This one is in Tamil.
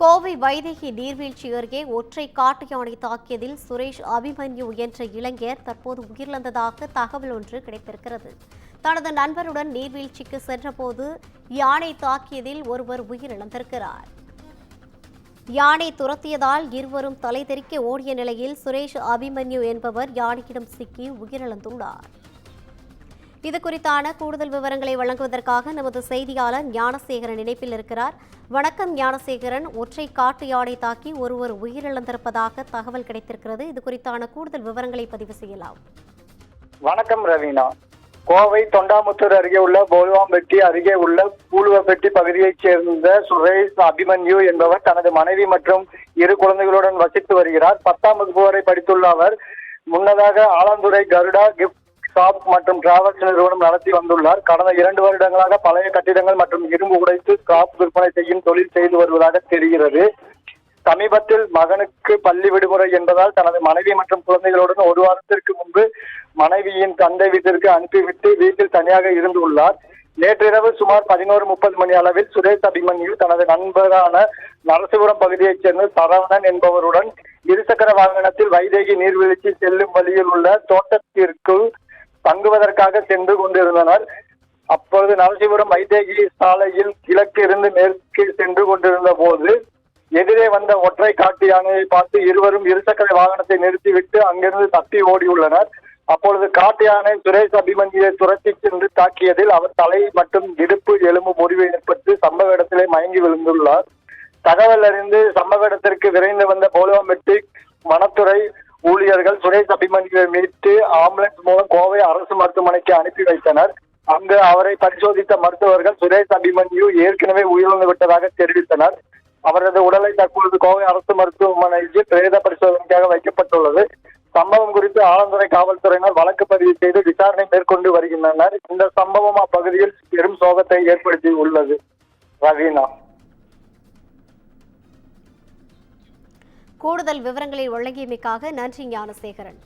கோவை வைதேகி நீர்வீழ்ச்சி அருகே ஒற்றை காட்டு யானை தாக்கியதில் சுரேஷ் அபிமன்யு என்ற இளைஞர் தற்போது உயிரிழந்ததாக தகவல் ஒன்று கிடைத்திருக்கிறது. தனது நண்பருடன் நீர்வீழ்ச்சிக்கு சென்றபோது யானை தாக்கியதில் ஒருவர் உயிரிழந்திருக்கிறார். யானை துரத்தியதால் இருவரும் தலை தெறிக்க ஓடிய நிலையில் சுரேஷ் அபிமன்யு என்பவர் யானையிடம் சிக்கி உயிரிழந்துள்ளார். இதுகுறித்தான கூடுதல் விவரங்களை வழங்குவதற்காக நமது செய்தியாளர் ஞானசேகரன் இணைப்பில் இருக்கிறார். வணக்கம் ஞானசேகரன். ஒற்றை காட்டு யானை தாக்கி ஒருவர் உயிரிழந்திருப்பதாக தகவல் கிடைத்திருக்கிறது. இது குறித்தான கூடுதல் விவரங்களை பதிவு செய்யலாம். வணக்கம் ரவீனா. கோவை தொண்டாமுத்தூர் அருகே உள்ள போல்வாம்பட்டி அருகே உள்ள பூலுவப்பட்டி பகுதியைச் சேர்ந்த சுரேஷ் அபிமன்யு என்பவர் தனது மனைவி மற்றும் 2 குழந்தைகளுடன் வசித்து வருகிறார். 10ஆம் வகுப்பு வரை படித்துள்ள அவர் முன்னதாக ஆலந்துறை கருடா கிஃப்ட் ஷாப் மற்றும் டிராவல்ஸ் நிறுவனம் நடத்தி வந்துள்ளார். கடந்த 2 வருடங்களாக பழைய கட்டிடங்கள் மற்றும் இரும்பு உடைத்து ஸ்கிராப் விற்பனை செய்யும் தொழில் செய்து வருவதாக தெரிகிறது. சமீபத்தில் மகனுக்கு பள்ளி விடுமுறை என்பதால் தனது மனைவி மற்றும் குழந்தைகளுடன் 1 வாரத்திற்கு முன்பு மனைவியின் தந்தை வீட்டிற்கு அனுப்பிவிட்டு வீட்டில் தனியாக இருந்துள்ளார். நேற்றிரவு சுமார் 11:30 மணி அளவில் சுரேஷ் அபிமன்யு தனது நண்பரான நரசிபுரம் பகுதியைச் சேர்ந்த சரவணன் என்பவருடன் இருசக்கர வாகனத்தில் வைதேகி நீர்வீழ்ச்சி செல்லும் வழியில் உள்ள தோட்டத்திற்குள் தங்குவதற்காக சென்று கொண்டிருந்தனர். அப்பொழுது நரசிபுரம் வைதேகி சாலையில் கிழக்கு இருந்து மேற்கு சென்று கொண்டிருந்த போது எதிரே வந்த ஒற்றை காட்டு யானையை பார்த்து இருவரும் இருசக்கர வாகனத்தை நிறுத்திவிட்டு அங்கிருந்து தப்பி ஓடியுள்ளனர். அப்பொழுது காட்டு யானை சுரேஷ் அபிமன்யுவை துரத்தி சென்று தாக்கியதில் அவர் தலை மற்றும் இடுப்பு எலும்பு முறிவு ஏற்பட்டு சம்பவ இடத்திலே மயங்கி விழுந்துள்ளார். தகவல் அறிந்து சம்பவ இடத்திற்கு விரைந்து வந்த போலுவாம்பட்டி வனத்துறை ஊழியர்கள் சுரேஷ் அபிமன்யுவை மீட்டு ஆம்புலன்ஸ் மூலம் கோவை அரசு மருத்துவமனைக்கு அனுப்பி வைத்தனர். அங்கு அவரை பரிசோதித்த மருத்துவர்கள் சுரேஷ் அபிமன்யு ஏற்கனவே உயிரிழந்து விட்டதாக தெரிவித்தனர். அவரது உடலை தற்பொழுது கோவை அரசு மருத்துவமனைக்கு பிரேத பரிசோதனைக்காக வைக்கப்பட்டுள்ளது. சம்பவம் குறித்து ஆலந்துறை காவல்துறையினர் வழக்கு பதிவு செய்து விசாரணை மேற்கொண்டு வருகின்றனர். இந்த சம்பவம் அப்பகுதியில் பெரும் சோகத்தை ஏற்படுத்தி உள்ளது. ரவீனா, கூடுதல் விவரங்களை வழங்கியமைக்காக நன்றி ஞானசேகரன்.